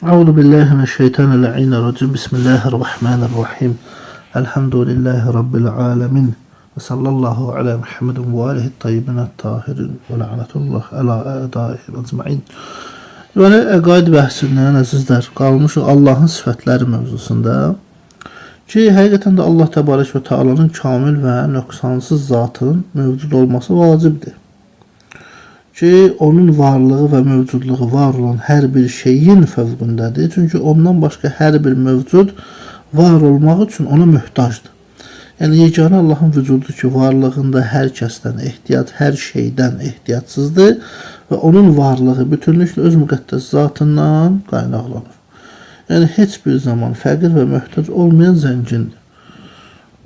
Euzu billahi mineşşeytanirracim. Bismillahirrahmanirrahim. Elhamdülillahi rabbil alamin. Ve sallallahu ala Muhammedin ve alihi tayyibin tahirin ve la'netullah ala a'daihim ecmaîn. Yəni əqaid bəhsindən əzizlər, qalmışıq Allahın sifətləri mövzusunda ki, həqiqətən də Allah təbarək və Teala'nın kamil və nöqsansız zatının mövcud olması vacibdir. Ki, onun varlığı və mövcudluğu var olan hər bir şeyin fövqündədir. Çünki ondan başqa hər bir mövcud var olmaq üçün ona möhtacdır. Yəni, yeganə Allahın vücudu ki, varlığında hər kəsdən ehtiyac, hər şeydən ehtiyacsızdır və onun varlığı bütünlüklə öz müqəddəs zatından qaynaqlanır. Yəni, heç bir zaman fəqir və möhtac olmayan zəngindir.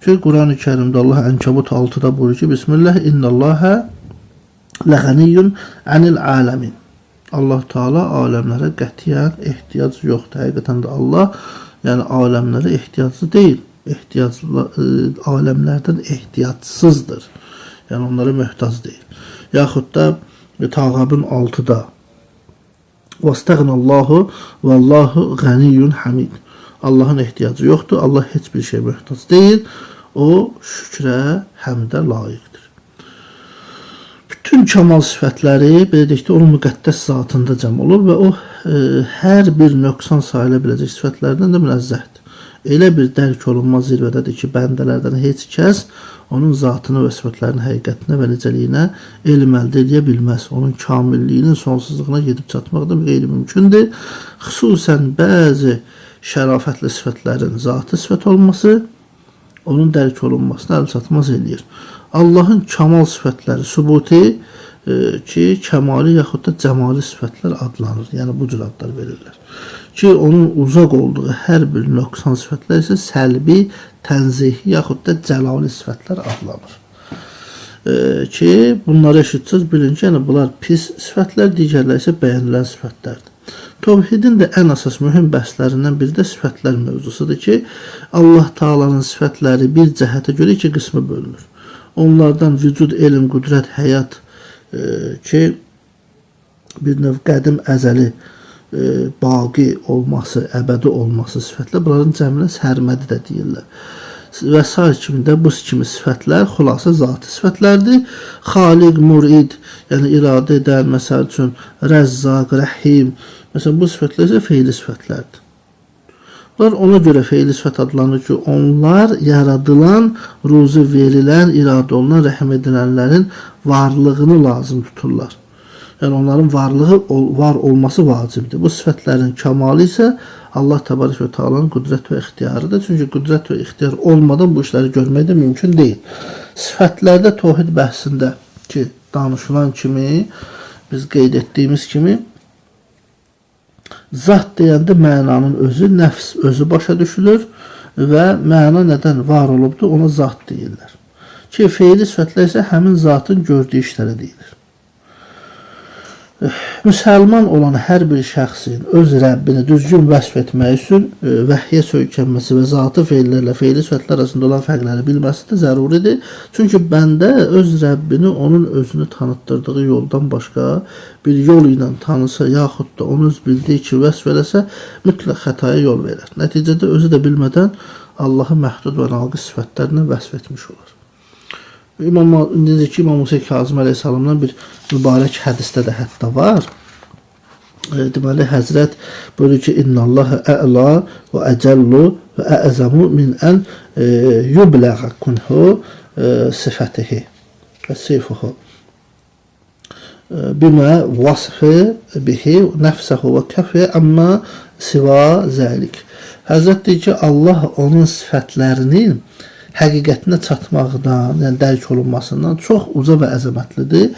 Ki, Quran-ı Kərimdə Allah Ənkəbut 6-da buyurur ki, Bismillah, innəlləhə ləğəniyyun ənil aləmin. Allah Teala aləmlərə qətiyyən ehtiyac yoxdur. Həqiqətən də Allah yəni aləmlərə ehtiyaclı deyil. Aləmlərdən ehtiyacsızdır. Yəni onlara möhtac deyil. Yaxud da Tağabın 6-da vəstəğnəllahu vəllahu qəniyyun hamid. Allahın ehtiyacı yoxdur. Allah heç bir şey möhtac deyil. O şükrə, həmdə layiqdir. Bütün kamal sifətləri belə deyək ki, onun müqəddəs zatında cəm olur və o hər bir nöqsan sayıla biləcək sifətlərdən də münəzzəhdir. Elə bir dərk olunmaz zirvədədir ki, bəndələrdən heç kəs onun zatını və sifətlərinin həqiqətinə və necəliyinə elm əldə edə bilməz. Onun kamilliyinin sonsuzluğuna gedib çatmaq da qeyri-mümkündür. Xüsusən bəzi şərafətli sifətlərin zatı sifət olması onun dərk olunmasına əlçatmaz eləyir. Allahın kamal sifətləri sübuti ki, kəmali yaxud da cəmali sifətlər adlanır. Yəni, bu cür adlar verirlər. Ki, onun uzaq olduğu hər bir nöqsan sifətlər isə səlbi, tənzihi yaxud da cəlali sifətlər adlanır. Ki, bunları eşitsiniz, bilin ki, yəni, bunlar pis sifətlər, digərlər isə bəyənilən sifətlərdir. Tövhidin də ən əsas mühüm bəhslərindən biri də sifətlər mövzusudur ki, Allah Teala'nın sifətləri bir cəhətə görə iki qismə bölünür. Onlardan vücud, elm, qüdrət, həyat ki, bir növ qədim, əzəli, baqi olması, əbədi olması sifətlər, bunların cəminə sərmədi də deyirlər. Və sair kimi də bu kimi sifətlər xülasə zati sifətlərdir. Xaliq, murid, yəni iradə edən, məsəl üçün Rəzzaq, Rəhim, məsələn bu sifətlər isə feili sifətlərdir. Bunlar ona görə feili sifət adlanır ki, onlar yaradılan, ruzu verilən, iradə olunan, rəhm edilənlərin varlığını lazım tuturlar. Yəni onların varlığı var olması vacibdir. Bu sifətlərin kamalı isə Allah Təbarək və Teala'nın qüdrət və ixtiyarıdır. Çünki qüdrət və ixtiyar olmadan bu işləri görmək də mümkün deyil. Sifətlərdə tövhid bəhsində ki, danışılan kimi, biz qeyd etdiyimiz kimi, zat deyəndə mənanın özü, nəfs özü başa düşülür və məna nədən var olubdur, ona zat deyirlər. Ki, feili sifətlər isə həmin zatın gördüyü işlərə deyilir. Müsəlman olan hər bir şəxsin öz Rəbbini düzgün vəsf etmək üçün vəhyə söykənməsi və zatı feillərlə feili sifətlər arasında olan fərqləri bilməsi də zəruridir. Çünki bəndə öz Rəbbini onun özünü tanıtdırdığı yoldan başqa bir yol ilə tanısa, yaxud da onu öz bildiyi ki, vəsf eləsə, mütləq xətaya yol verər. Nəticədə özü də bilmədən Allahı məhdud və naqis sifətlərlə vəsf etmiş olur. Necə ki, İmam Musa Kazım əleyhissalamdan bir mübarək hədisdə də hətta var. Deməli, Həzrət buyurur ki, İnnəlləhə ə'la və əcəllu və ə'əzəmu min ən yubləğə kunhu sifətihi və sifuhu bimə vasfı bihi nəfsəhu və kəfi əmmə siva zəlik. Həzrət deyir ki, Allah onun sifətlərinin həqiqətinə çatmaqdan, yəni dərk olunmasından çox uca və əzəmətlidir.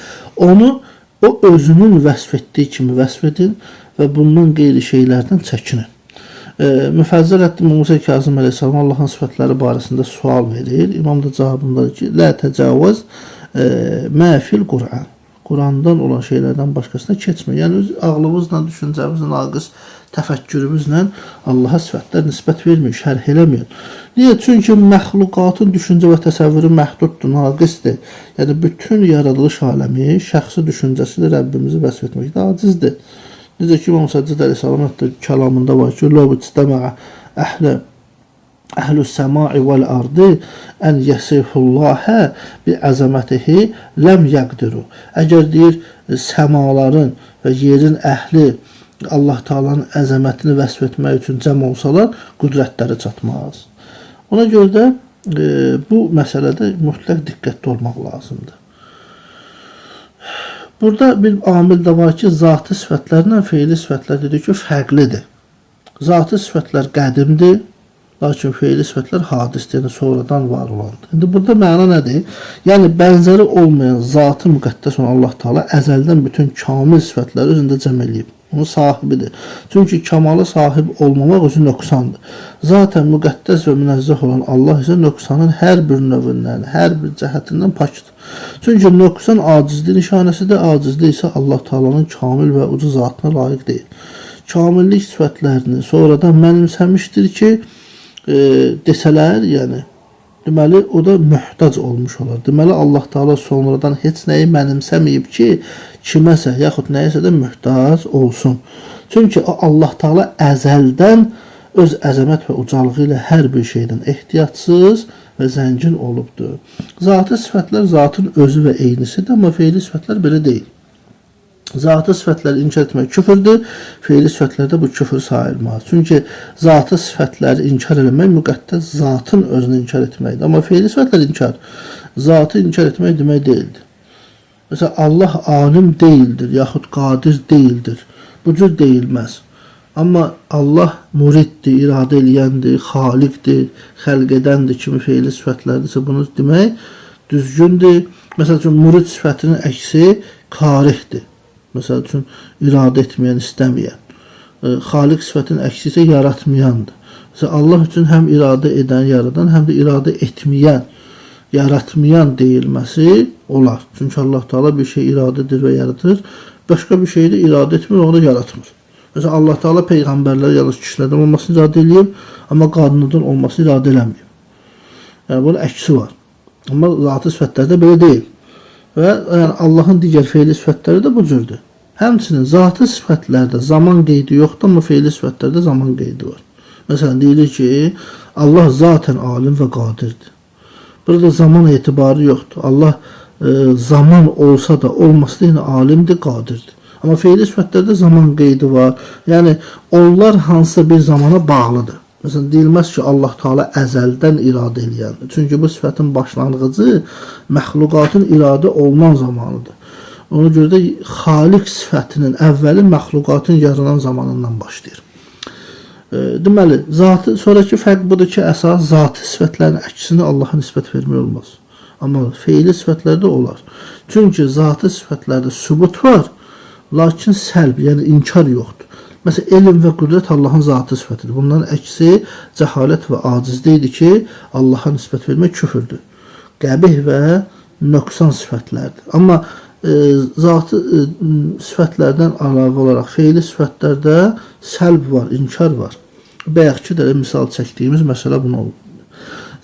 Onu o özünün vəsf etdiyi kimi vəsf edin və bundan qeyri şeylərdən çəkinin. Müfəzzəl İmam Musa Kazım əleyhissalam Allahın sifətləri barəsində sual verir. İmam da cavabındadır ki, lə təcavüz mə fil Qur'an. Qurandan olan şeylərdən başqasına keçmir. Yəni, öz ağlımızla, düşüncəmizlə, naqis təfəkkürümüzlə Allaha sifətlər nisbət vermir, şərh eləmir. Niyə? Çünki məxluqatın düşüncə və təsəvvürü məhduddur, naqisdir. Yəni, bütün yaradılış aləmi şəxsi düşüncəsilə Rəbbimizi vəsf etməkdə acizdir. Necə ki, İmam Səccad əleyhissalam hətta kəlamında var ki, "Ləv istəməə əhlus səma'i vəl ardı ən yəsifullahə bi əzəmətihi ləm yəqdiru." Əgər deyir, səmaların və yerin əhli Allah Taala'nın əzəmətini vəsf etmək üçün cəm olsalar, qüdrətləri çatmaz. Ona görə də bu məsələdə mütləq diqqətli olmaq lazımdır. Burada bir amil də var ki, zati sifətlərlə feili sifətlər dedik ki, fərqlidir. Zati sifətlər qədimdir, lakin feili sifətlər hadisdir, yəni sonradan var olandır. İndi burada məna nədir? Yəni bənzəri olmayan zatı müqəddəs olan Allah Taala əzəldən bütün kamil sifətləri özündə cəm eləyib. Onun sahibidir. Çünki kamala sahib olmamaq özü nöqsandır. Zaten müqəddəs və münezzeh olan Allah isə nöqsanın hər bir növündən, hər bir cəhətindən pakdır. Çünki nöqsan acizlik nişanəsidir, acizlik isə Allah Taala'nın kamil və ucu zatına layiq deyil. Kamillik sifətlərini sonradan mənimsəmişdir ki, desələr, yəni deməli o da möhtac olmuş olar. Deməli Allah Taala sonradan heç nəyi mənimsəməyib ki, kiməsə yaxud nəyisə də möhtac olsun. Çünki Allah Taala əzəldən öz əzəmət və ucalığı ilə hər bir şeydən ehtiyatsız və zəngin olubdur. Zati sifətlər zatın özü və eynisidir, amma feili sifətlər belə deyil. Zatı sifətləri inkar etmək küfürdür, feili sifətlərdə bu küfür sayılmaz. Çünki zatı sifətləri inkar etmək müqəddəs zatın özünü inkar etməkdir. Amma feili sifətlər inkar, zatı inkar etmək demək deyildir. Mesela Allah alim değildir, yaxud qadir değildir. Bu cür deyilməz. Amma Allah muriddir, iradə eləyəndir, xaliqdir, xəlq edəndir kimi feili sifətlərdirsə bunu demək düzgündür. Məsəl üçün murid sifətinin əksi karihdir. Məsəl üçün iradə etməyən, istəməyən. Xaliq sifətinin əksi isə yaratmayandır. Mesela Allah üçün həm iradə edən, yaradan, həm də iradə etməyən, yaratmayan deyilməsi olar. Çünki Allah Taala bir şey iradə edir və yaradır. Başqa bir şeyi də iradə etmir, onu da yaratmır. Mesela Allah Taala peyğəmbərlər yalnız kişilərdən olmasını iradə eləyib, amma qadınlardan olmasını iradə eləməyib. Yəni bunun əksi var. Amma zati sifətlərdə belə deyil. Və yəni Allahın digər feili sifətləri də bu cürdür. Həmçinin zati sifətlərdə zaman qeydi yoxdur, amma feili sifətlərdə zaman qeydi var. Məsələn deyilir ki, Allah zaten alim və qadirdir. Burada zaman etibarı yoxdur. Allah zaman olsa da olmasa da yine alimdir, qadirdir. Amma feili sifətlərdə zaman qeydi var. Yəni onlar hansısa bir zamana bağlıdır. Məsələn deyilməz ki, Allah Taala əzəldən iradə eləyəndir. Çünki bu sifətin başlanğıcı məxluqatın iradə olunan zamanıdır. Ona görə də xaliq sifətinin əvvəli məxluqatın yaranan zamanından başlayır. Deməli, sonraki fərq budur ki, əsas zati sifətlərin əksini Allaha nisbət vermək olmaz. Amma feili sifətlərdə olar. Çünki zati sifətlərdə sübut var, lakin səlb, yəni inkar yoxdur. Məsələn, elm və qüdrət Allahın zatı sifətidir. Bunların əksi cəhalət və acizlikdir ki, Allaha nisbət vermək küfürdür. Qəbih və nöqsan sifətlərdir. Amma zatı sifətlərdən əlavə olaraq feili sifətlərdə səlb var, inkar var. Bayaqki də misal çəkdiyimiz məsələ bunu olur.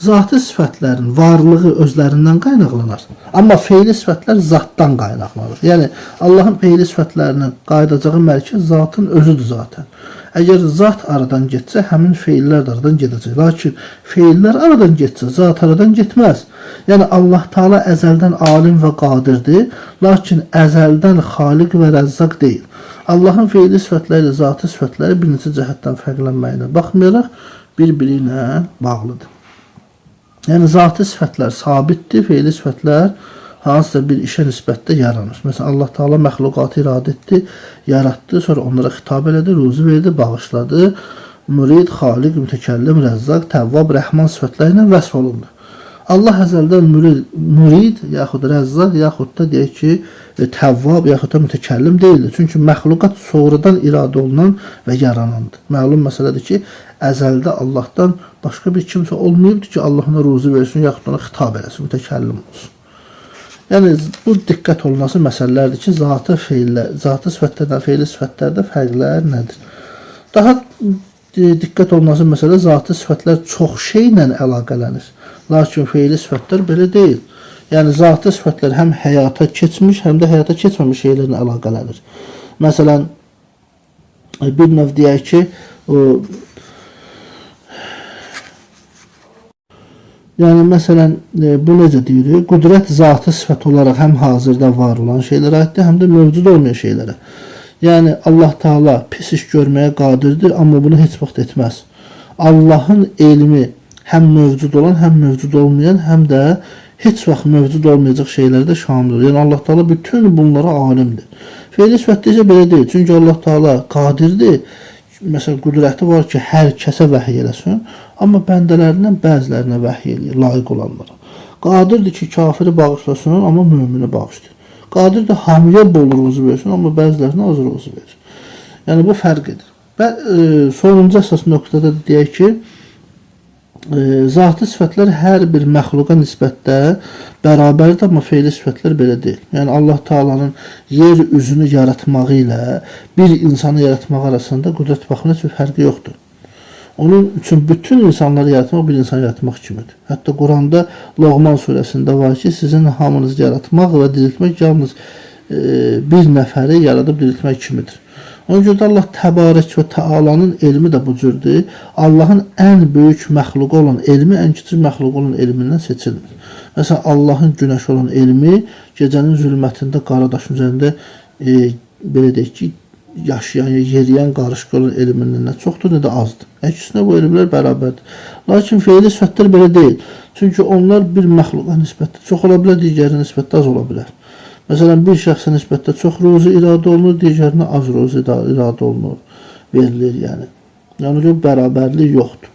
Zati sifətlərin varlığı özlərindən qaynaqlanar. Amma feili sifətlər zatdan qaynaqlanır. Yəni Allahın feili sifətlərinin qayıdacağı mərkəz zatın özüdür zaten. Əgər zat aradan getsə, həmin feillər də aradan gedəcək. Lakin feillər aradan getsə, zat aradan getməz. Yəni Allah Taala əzəldən alim və qadirdir, lakin əzəldən xaliq və rəzzaq deyil. Allahın feili sifətləri ilə zati sifətləri bir neçə cəhətdən fərqlənməyinə baxmayaraq bir-biri ilə bağlıdır. Yəni zati sifətlər sabitdir, feili sifətlər hansısa bir işə nisbətdə yaranır. Məsələn Allah Taala məxluqatı iradə etdi, yaratdı, sonra onlara xitab elədi, ruzi verdi, bağışladı. Murid, xaliq, mütəkəllim, rəzzaq, təvvab, rəhman sifətləri ilə vəsf olundu. Allah əzəldən murid, yaxud rəzzaq, yaxud da deyək ki, təvvab, yaxud da mütəkəllim deyildir. Çünki məxluqat sonradan iradə olunan və yaranandır. Məlum məsələdir ki, əzəldə Allahdan başqa bir kimsə olmayıbdır ki, Allah ona ruzi versin, yaxud ona xitab eləsin, mütəkəllim olsun. Yəni bu diqqət olunması məsələlərdir ki, zatı sifətlərdən, feili sifətlərdə fərqlər nədir? Daha diqqət olunması məsələ zatı sifətlər çox şeylə əlaqələnir. Lakin feili sifətlər belə deyil. Yəni zatı sifətlər həm həyata keçmiş, həm də həyata keçməmiş şeylərlə əlaqələnir. Məsələn, bir növ deyək ki, yəni məsələn bu necə deyirik? Qüdrət zatı sifət olaraq həm hazırda var olan şeylərə aiddir, həm də mövcud olmayan şeylərə. Yəni Allah Taala pis iş görməyə qadirdir, amma bunu heç vaxt etməz. Allahın elmi həm mövcud olan, həm mövcud olmayan, həm də heç vaxt mövcud olmayacaq şeylərdə şamildir. Yəni Allah Taala bütün bunlara alimdir. Fe'li sifətdə isə belə deyil. Çünki Allah Taala qadirdir. Məsələn, qüdrəti var ki, hər kəsə vəhiy eləsin, amma bəndələrindən bəzilərinə vəhiy eləyir, layiq olanlara. Qadirdir ki, kafiri bağışlasın, amma mümini bağışlayır. Qadirdir hamıya bol ruzu versin, amma bəzilərinə az ruzu verir. Yəni bu fərq edir. Və sonuncu əsas nöqtədə deyək ki, zatı sifətlər hər bir məxluqa nisbətdə bərabərdir, amma fe'li sifətlər belə deyil. Yəni Allah Taala'nın yer üzünü yaratmağı ilə bir insanı yaratmaq arasında qüdrət baxımından heç bir fərqi yoxdur. Onun üçün bütün insanları yaratmaq bir insanı yaratmaq kimidir. Hətta Quranda Loğman surəsində var ki, sizin hamınızı yaratmaq və diriltmək yalnız bir nəfəri yaradıb diriltmək kimidir. Ona görə də Allah Təbarək və Təalanın elmi də bu cürdür. Allahın ən böyük məxluqu olan elmi ən kiçik məxluqu olan elmindən seçilmir. Məsələn, Allahın günəş olan elmi gecənin zülmətində qara daşın üzərində belə deyək ki, yaşayan, yeriyən, qarışıq olan elmindən nə çoxdur, nə də azdır. Əksinə bu elmlər bərabərdir. Lakin fe'li sifətlər belə deyil. Çünki onlar bir məxluqa nisbətdə çox ola bilər, digərinə nisbətdə az ola bilər. Məsələn, bir şəxsə nisbətdə çox ruzi iradə olunur, digərinə az ruzi iradə olunur, verilir yəni. Yəni, bərabərlik yoxdur.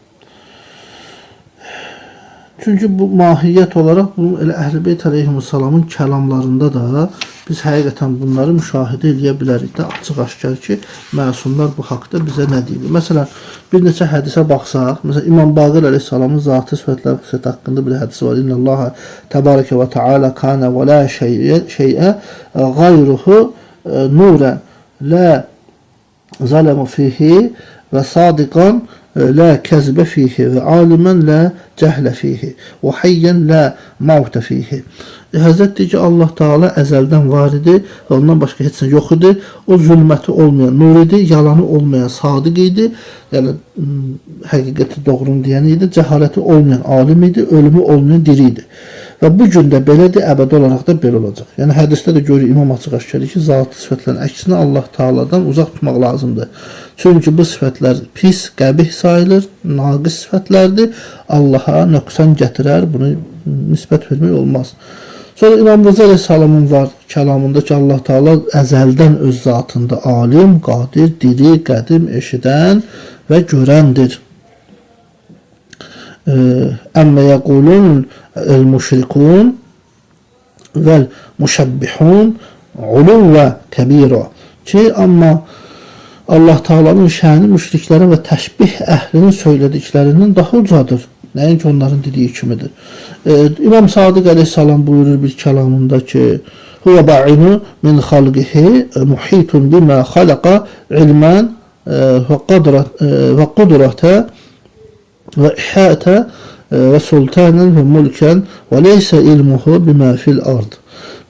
Çünki bu mahiyyət olaraq, bunu elə Əhl-i Beyt əleyhissalamın kəlamlarında da biz həqiqətən bunları müşahidə edə bilərik də, açıq-aşkar ki, məsumlar bu haqda bizə nə deyir? Məsələn, bir neçə hədisə baxsaq, məsələn, İmam Baqir əleyhissalamın zatı sifətləri xüsusiyyəti haqqında bir hədisi var. İnnəllaha təbarəkə və təala kana və la şeyə qayruhu nurən la zələmu fihi və sadiqan la kəzbə fihi və alimən la cəhlə fihi və hayyən la mavtə fihi. Həzrət deyir ki, Allah Taala əzəldən var idi və ondan başqa heç nə yox idi. O zülməti olmayan nur idi, yalanı olmayan sadiq idi, yəni həqiqəti doğrunu deyən idi, cəhaləti olmayan alim idi, ölümü olmayan diri idi. Və bu gün də belədir, əbədi olaraq da belə olacaq. Yəni hədisdə də görür İmam açıq-aşkar ki, zatı sifətlərin əksinə Allah Taaladan uzaq tutmaq lazımdır. Çünki bu sifətlər pis, qəbih sayılır, naqis sifətlərdir. Allaha nöqsan gətirər, bunu nisbət vermək olmaz. Sonra İmam Rıza əleyhissalamın var kəlamında ki, Allah Taala əzəldən öz zatında alim, qadir, diri, qədim, eşidən və görəndir. Əmmə yəqulun el-müşrikun vəl-müşəbbihun uluvvə kəbira ki, amma Allah Taala'nın şəni müşriklərin və təşbih əhlinin söylədiklərindən daha ucadır. Nəinki onların dediyi kimidir. İmam Sadiq əleyhissalam buyurur bir kəlamında ki, Huvə ba'inu min xalqihi muhitun bimə xalaqa ilmən və qudratə və ihətə və sultanən və mulkən və leysə ilmuhu bimə fil ard.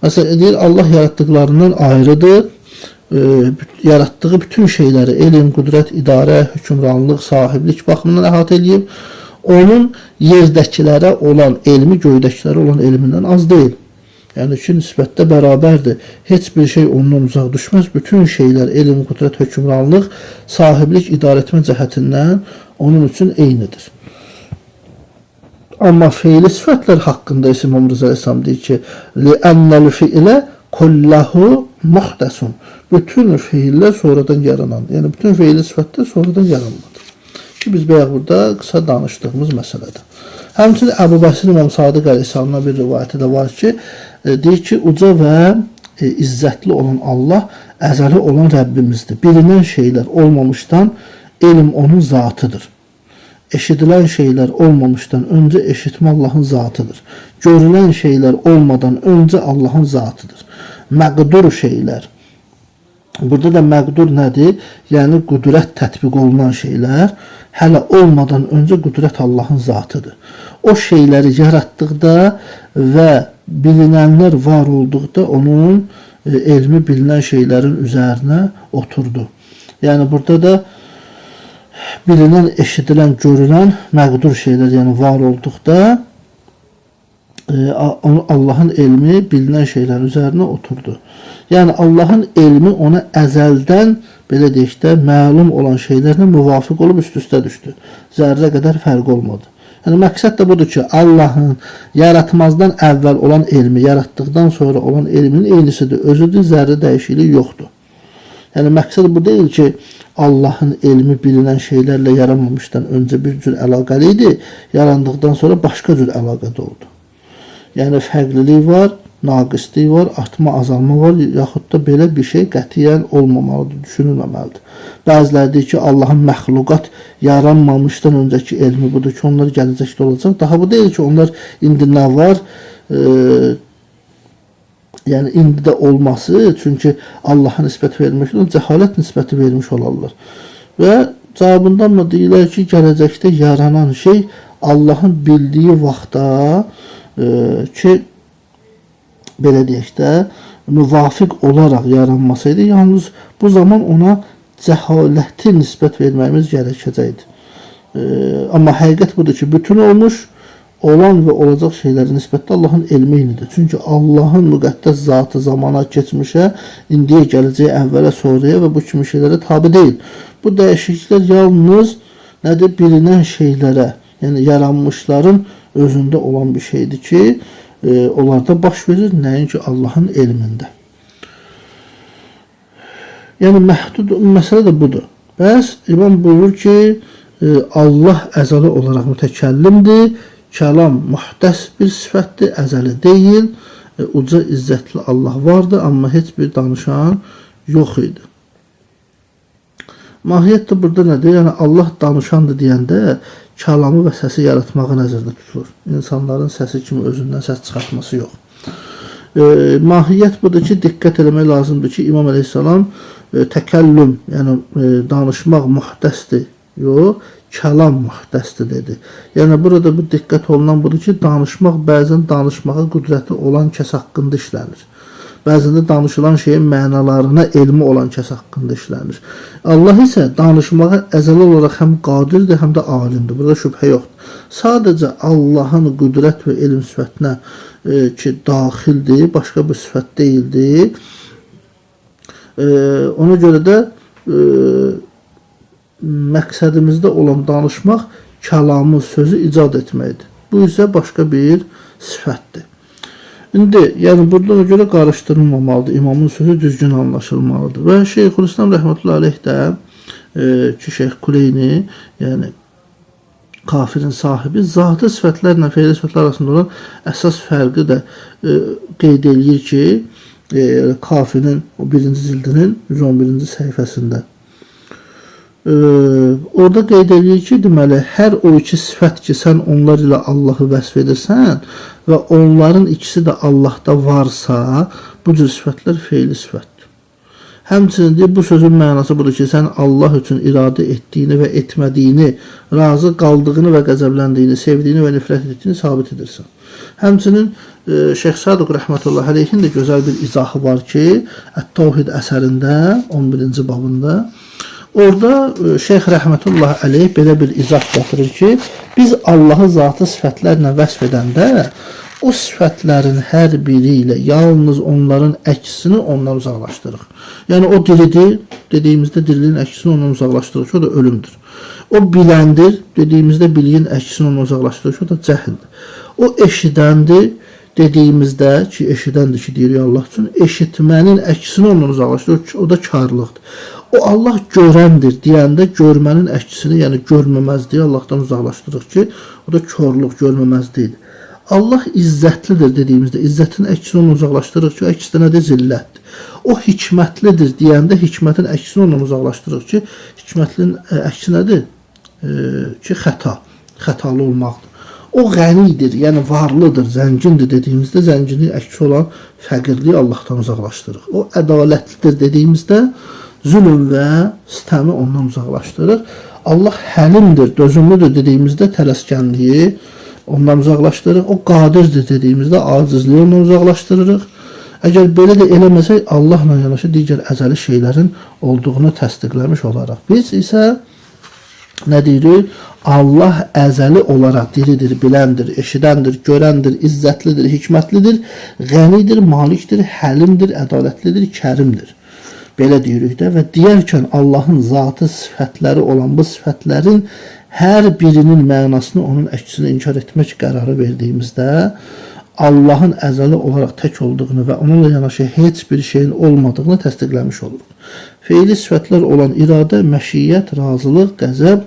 Məsələn, deyir, Allah yaratdıqlarından ayrıdır. Yaratdığı bütün şeyləri, elm, qüdrət, idarə, hökmranlıq, sahiblik baxımından əhatə edib. Onun yerdəkilərə olan elmi, göydəkilərə olan elmindən az deyil. Yəni ki, nisbətdə bərabərdir. Heç bir şey ondan uzaq düşməz. Bütün şeylər, elm, qüdrət, hökmranlıq, sahiblik, idarə etmə cəhətindən onun üçün eynidir. Amma fe'li sifətlər haqqında isə İmam Rıza əleyhissalam deyir ki, li'annəl fi'lə kullahu muhdasun. Bütün fe'llər sonradan yaranan. Yəni bütün fe'li sifətlər sonradan yaranmadır. Ki biz bayaq burada qısa danışdığımız məsələdir. Həmçinin Əbu Bəsir İmam Sadiq əleyhissalamın bir rivayəti də var ki, deyir ki, uca və izzətli olan Allah əzəli olan Rəbbimizdir. Bilinən şeylər olmamışdan elm onun zatıdır. Eşidilən şeylər olmamışdan öncə eşitmə Allahın zatıdır. Görülən şeylər olmadan öncə Allahın zatıdır. Məqdur şeylər. Burada da məqdur nədir? Yəni qüdrət tətbiq olunan şeylər hələ olmadan öncə qüdrət Allahın zatıdır. O şeyləri yaratdıqda və bilinənlər var olduqda onun elmi bilinən şeylərin üzərinə oturdu. Yəni burada da bilinən, eşidilən, görülən məqdur şeylər, yəni var olduqda Allahın elmi bilinən şeylərin üzərinə oturdu. Yəni Allahın elmi ona əzəldən, belə deyək də, məlum olan şeylərlə müvafiq olub üst-üstə düşdü. Zərrə qədər fərq olmadı. Yəni məqsəd də budur ki, Allahın yaratmazdan əvvəl olan elmi, yaratdıqdan sonra olan elmin eynisidir. Özüdür, zərrə dəyişikliyi yoxdur. Yəni məqsəd bu deyil ki, Allahın elmi bilinən şeylərlə yaranmamışdan öncə bir cür əlaqəli idi, yarandıqdan sonra başqa cür əlaqədə oldu. Yəni fərqlilik var, naqislik var, artma, azalma var, yaxud da belə bir şey qətiyyən olmamalıdır, düşünülməməlidir. Bəziləri deyir ki, Allahın məxluqat yaranmamışdan öncəki elmi budur ki, onlar gələcəkdə olacaq. Daha bu deyil ki, onlar indi nə var, yəni indi də olması, çünki Allah'a nisbət vermiş, cəhalət nisbəti vermiş olarlar. Və cavabından da deyirlər ki, gələcəkdə yaranan şey Allahın bildiyi vaxtda ki, belə deyək də, müvafiq olaraq yaranmasaydı, yalnız bu zaman ona cəhaləti nisbət verməyimiz gərəkəcəkdir. Amma həqiqət budur ki, bütün olmuş, olan və olacaq şeylərin nisbətdə Allahın elmi eynidir. Çünki Allahın müqəddəs zatı zamana, keçmişə, indiyə, gələcəyə, əvvələ, sonraya və bu kimi şeylərə tabi deyil. Bu dəyişikliklər yalnız nədir? Bilinən şeylərə, yəni yaranmışların özündə olan bir şeydir ki, onlarda baş verir, nəinki Allahın elmində. Yəni məhdud məsələ də budur. Bəs İmam buyurur ki, Allah əzəli olaraq mütəkəllimdir, kəlam muhdəs bir sifətdir, əzəli deyil, uca izzətli Allah vardır, amma heç bir danışan yox idi. Mahiyyət də burada nədir? Yəni Allah danışandır deyəndə kəlamı və səsi yaratmağı nəzərdə tutulur. İnsanların səsi kimi özündən səs çıxartması yox. Mahiyyət budur ki, diqqət eləmək lazımdır ki, İmam Əleyhisselam təkəllüm, yəni danışmaq muhdəsdir, yox, kəlam muhdəsdir dedi. Yəni burada bu diqqət olunan budur ki, danışmaq bəzən danışmağa qüdrəti olan kəs haqqında işlənir. Bəzən də danışılan şeyin mənalarına elmi olan kəs haqqında işlənir. Allah isə danışmağa əzəli olaraq həm qadirdir, həm də alimdir. Burada şübhə yoxdur. Sadəcə Allahın qüdrət və elm sifətinə ki, daxildir, başqa bir sifət deyildir. Ona görə də məqsədimizdə olan danışmaq kəlamı, sözü icad etməkdir. Bu isə başqa bir sifətdir. İndi, yəni buradan görə qarışdırılmamalıdır. İmamın sözü düzgün anlaşılmalıdır. Və Şeyxülislam rəhmətullahi aleyh də ki, Şeyx Kuleyni, yəni kafirin sahibi, zatı sifətlərlə fe'li sifətlər arasında olan əsas fərqi də qeyd eləyir ki, kafirin o 1-ci cildinin 111-ci səhifəsində. Orada qeyd edir ki, deməli, hər o iki sifət ki, sən onlar ilə Allahı vəsf edirsən və onların ikisi də Allahda varsa, bu cür sifətlər fe'li sifətdir. Həmçinin deyir, bu sözün mənası budur ki, sən Allah üçün iradə etdiyini və etmədiyini, razı qaldığını və qəzəbləndiyini, sevdiyini və nifrət etdiyini sabit edirsən. Həmçinin Şeyx Saduq rəhmətullahi aleyhin də gözəl bir izahı var ki, Ət-Tavhid əsərində 11-ci babında orada Şeyx rəhmətullahi aleyh belə bir izah gətirir ki, biz Allahı zatı sifətlərlə vəsf edəndə o sifətlərin hər biri ilə yalnız onların əksini ondan uzaqlaşdırırıq. Yəni o diridir, dediyimizdə diriliyin əksini ondan uzaqlaşdırır ki, o da ölümdür. O biləndir, dediyimizdə biliyin əksini ondan uzaqlaşdırır ki, o da cəhildir. O eşidəndir, dediyimizdə ki, eşidəndir ki, deyir Allah üçün, eşitmənin əksini ondan uzaqlaşdırır ki, o da karlıqdır. O Allah görəndir deyəndə görmənin əksini, yəni görməməzliyi Allahdan uzaqlaşdırır ki, o da körlük, görməməzliyidir. Allah izzətlidir dediyimizdə izzətin əksini ondan uzaqlaşdırır ki, o əksi nədir? Zillətdir. O hikmətlidir deyəndə hikmətin əksini ondan uzaqlaşdırır ki, hikmətlinin əksi nədir? Ki, xətalı olmaqdır. O qənidir, yəni varlıdır, zəngindir dediyimizdə zənginliyin əksi olan fəqirliyi Allahdan uzaqlaşdırır. O ədalətlidir dediyimizdə zülm və sistəmi ondan uzaqlaşdırır. Allah həlimdir, dözümlüdür dediyimizdə tələskənliyi ondan uzaqlaşdırırıq. O qadirdir dediyimizdə acizliyi ondan uzaqlaşdırırıq. Əgər belə də eləməsək, Allahla yanaşı digər əzəli şeylərin olduğunu təsdiqləmiş olaraq. Biz isə nə deyirik? Allah əzəli olaraq diridir, biləndir, eşidəndir, görəndir, izzətlidir, hikmətlidir, qənidir, malikdir, həlimdir, ədalətlidir, kərimdir. Belə deyirik də və deyərkən Allahın zatı sifətləri olan bu sifətlərin hər birinin mənasını, onun əksini inkar etmək qərarı verdiyimizdə Allahın əzəli olaraq tək olduğunu və onunla yanaşı heç bir şeyin olmadığını təsdiqləmiş oluruq. Feili sifətlər olan iradə, məşiyyət, razılıq, qəzəb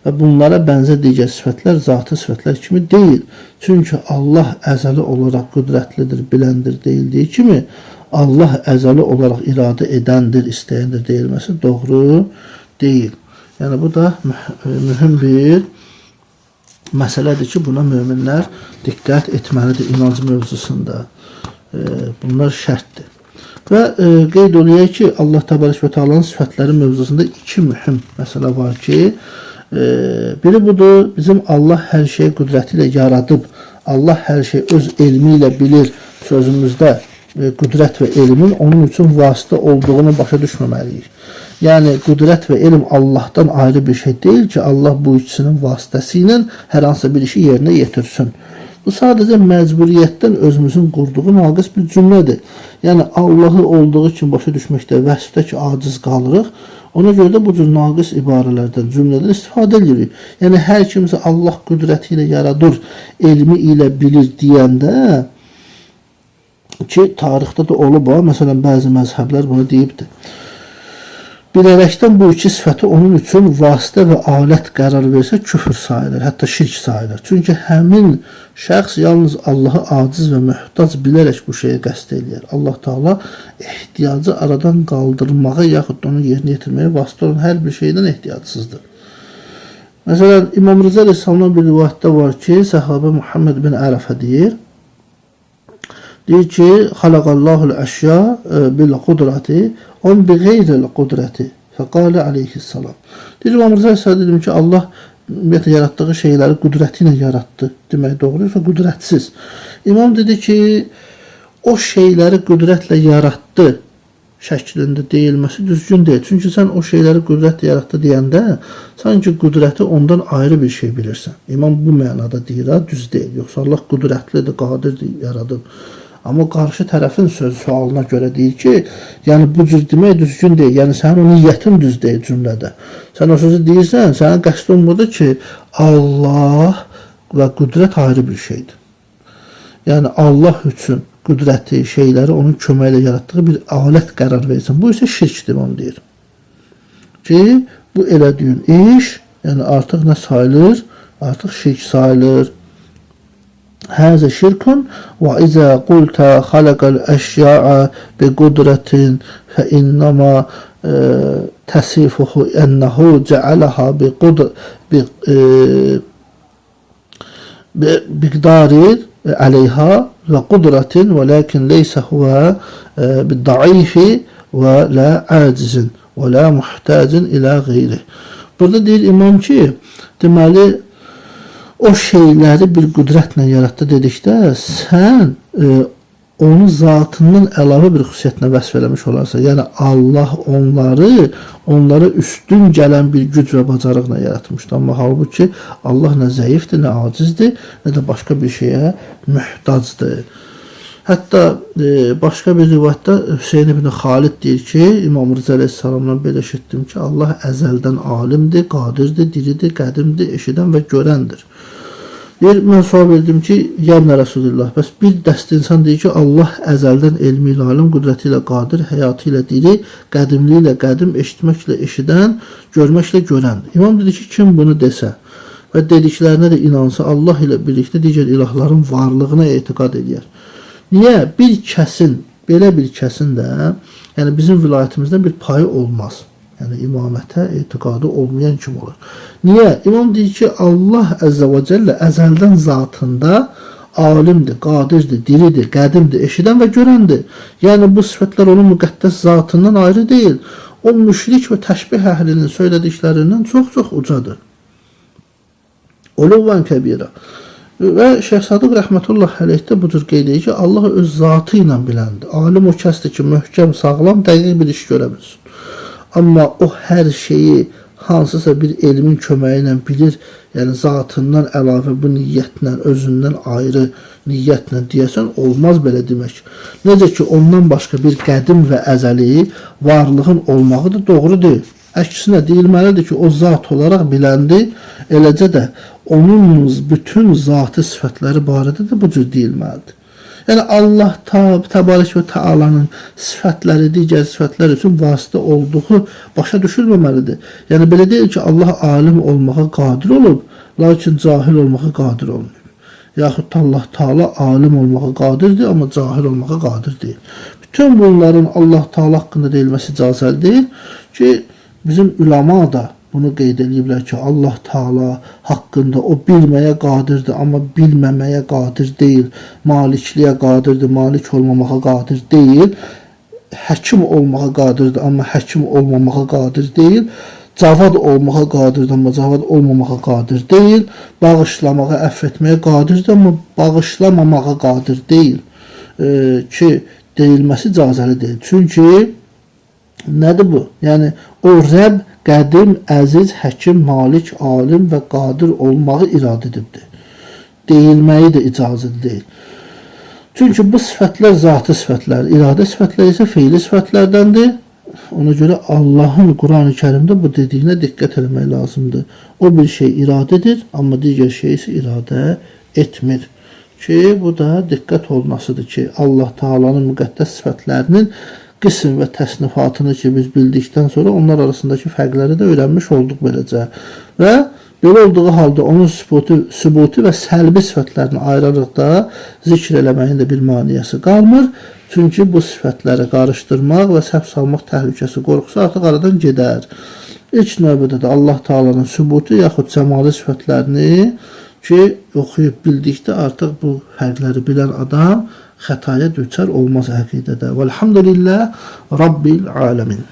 və bunlara bənzər digər sifətlər zatı sifətlər kimi deyil. Çünki Allah əzəli olaraq qüdrətlidir, biləndir deyildiyi kimi, Allah əzəli olaraq iradə edəndir, istəyəndir deyilməsi doğru deyil. Yəni bu da mühüm bir məsələdir ki, buna möminlər diqqət etməlidir inanc mövzusunda. Bunlar şərtdir. Və qeyd oluyaq ki, Allah Təbarək və Teala'nın sifətləri mövzusunda iki mühüm məsələ var ki, biri budur, bizim Allah hər şeyi qüdrəti ilə yaradıb, Allah hər şeyi öz elmi ilə bilir sözümüzdə qüdrət və elmin onun üçün vasitə olduğunu başa düşməməliyik. Yəni, qüdrət və elm Allahdan ayrı bir şey deyil ki, Allah bu ikisinin vasitəsi ilə hər hansı bir işi yerinə yetirsin. Bu sadəcə məcburiyyətdən özümüzün qurduğu naqis bir cümlədir. Yəni, Allahı olduğu kimi başa düşməkdə vəsfdə ki, aciz qalırıq. Ona görə də bu cür naqis ibarələrdən, cümlədən istifadə edirik. Yəni, hər kimsə Allah qüdrəti ilə yaradır, elmi ilə bilir deyəndə ki, tarixdə də olub, məsələn, bəzi məzhəblər bunu deyibdir. Bilərəkdən bu iki sifəti onun üçün vasitə və alət qərar versə küfür sayılır, hətta şirk sayılır. Çünki həmin şəxs yalnız Allahı aciz və mühtac bilərək bu şeyə qəsd eləyər. Allah Teala ehtiyacı aradan qaldırmağa yaxud onu yerinə yetirməyə vasitə olan hər bir şeydən ehtiyacsızdır. Məsələn, İmam Rıza Aleyhisselam'dan bir rivayətdə var ki, səhabə Muhammed bin Ərəfə deyir ki, xalaqallahul əşya bil qudrati on bi qeyril qudrati fəqalə aleyhissalam. Deyir, İmam Rıza Aleyhisselam dedim ki, Allah yaratdığı şeyləri qüdrəti ilə yaratdı. Demək doğru, yoxsa qüdrətsiz. İmam dedi ki, o şeyləri qüdrətlə yaratdı şəklində deyilməsi düzgün deyil. Çünki sən o şeyləri qüdrətlə yaratdı deyəndə sanki qüdrəti ondan ayrı bir şey bilirsən. İmam bu mənada deyir, düz deyil. Yoxsa Allah qüdrətlidir, qadirdir, yaradıb. Amma qarşı tərəfin sualına görə deyir ki, yəni bu cür demək düzgün deyil. Yəni sənin o niyyətin düz deyil cümlədə. Sən o sözü deyirsən, sənin qəsd olmadı ki, Allah və qüdrət ayrı bir şeydir. Yəni Allah üçün qüdrəti, şeyləri onun köməyi ilə yaratdığı bir alət qərar versin. Bu isə şirkdir, onu deyir. Ki, bu elədiyin iş, yəni artıq nə sayılır? Artıq şirk sayılır. Həzə şirkun və izə qultə xaləqəl əşya'a bi qudrətin fə innəmə təsifuhu ennəhu cəələha bi biqdarin əleyha və qudrətin və ləkin leysə huvə bi da'ifi və lə əcizin və lə muhtəcin ilə qeyri. Burada deyir imam ki, deməli, o şeyləri bir qüdrətlə yaratdı dedikdə, sən onu zatından əlavə bir xüsusiyyətinə vəsf eləmiş olarsa, yəni Allah onları üstün gələn bir güc və bacarıqla yaratmışdır. Amma halbuki Allah nə zəifdir, nə acizdir, nə də başqa bir şeyə mühtacdır. Hətta başqa bir rivayətdə Hüseyin ibn Xalid deyir ki, İmam Rıza Aleyhisselam'dan belə eşitdim ki, Allah əzəldən alimdir, qadirdir, diridir, qədimdir, eşidən və görəndir. Deyir, mən sual verdim ki, yəmnə Rasulullah, bəs bir dəst insan deyir ki, Allah əzəldən elmi ilə alim, qüdrəti ilə qadir, həyatı ilə diri, qədimli ilə qədim, eşitməklə eşidən, görməklə görəndir. İmam dedi ki, kim bunu desə və dediklərinə də inansa, Allah ilə birlikdə digər ilahların varlığına etiqad edir. Niyə? Bir kəsin, belə bir kəsin də, yəni bizim vilayətimizdən bir payı olmaz. Yəni imamətə etiqadı olmayan kim olur? Niyə? İmam deyir ki, Allah Əzzə və Cəllə əzəldən zatında alimdir, qadirdir, diridir, qədimdir, eşidən və görəndir. Yəni bu sifətlər onun müqəddəs zatından ayrı deyil. O müşrik və təşbih əhlinin söylədiklərindən çox-çox ucadır. Uluvan kəbirə. Və Şeyx Sadıq rəhmətullah əleyh də bu cür qeyd edir ki, Allah öz zatı ilə biləndir. Alim o kəsdir ki, möhkəm, sağlam, dəqiq bir iş görə bilsin. Amma o hər şeyi hansısa bir elmin köməyi ilə bilir. Yəni zatından əlavə bu niyyətlə, özündən ayrı niyyətlə deyəsən olmaz belə demək. Necə ki, ondan başqa bir qədim və əzəli varlığın olmağı da doğru deyil. Əksinə deyilməlidir ki, o zat olaraq biləndir, eləcə də onun bütün zatı sifətləri barədə də bu cür deyilməlidir. Yəni Allah təbarək və təalanın sifətləri digər sifətlər üçün vasitə olduğu başa düşülməməlidir. Yəni belə deyil ki, Allah alim olmağa qadir olub, lakin cahil olmağa qadir olmayıb. Yaxud Allah Taala alim olmağa qadirdir, amma cahil olmağa qadir deyil. Bütün bunların Allah Taala haqqında deyilməsi icazəli deyil ki, bizim ulama da bunu qeyd ediblər ki, Allah Taala haqqında o bilməyə qadirdir, amma bilməməyə qadir deyil. Malikliyə qadirdir, malik olmamağa qadir deyil. Həkim olmağa qadirdir, amma həkim olmamağa qadir deyil. Cavad olmağa qadirdir, amma cavad olmamağa qadir deyil. Bağışlamağa, əfv etməyə qadirdir, amma bağışlamamağa qadir deyil. Ki, deyilməsi icazəli deyil. Çünki nədir bu? Yəni, o Rəbb qədim, əziz, həkim, malik, alim və qadir olmağı irad edibdir. Deyilməyi də icazəli deyil. Çünki bu sifətlər zatı sifətlər, iradə sifətlər isə feili sifətlərdəndir. Ona görə Allahın Quran-ı Kərimdə bu dediyinə diqqət etmək lazımdır. O bir şey iradə edir, amma digər şey isə iradə etmir. Ki, bu da diqqət olunasıdır ki, Allah Taala'nın müqəddəs sifətlərinin qism və təsnifatını ki, biz bildikdən sonra onlar arasındakı fərqləri də öyrənmiş olduq beləcə. Və belə olduğu halda onun sübuti və səlbi sifətlərini ayırarıqda zikr eləməyin də bir maniyəsi qalmır. Çünki bu sifətləri qarışdırmaq və səhv salmaq təhlükəsi, qorxusu artıq aradan gedər. İlk növbədə də Allah Taala'nın sübuti yaxud cəmali sifətlərini ki, oxuyub bildikdə artıq bu fərqləri bilən adam xətaya düçar olmaz əqidədə. Vəlhamdülillah Rabbil aləmin.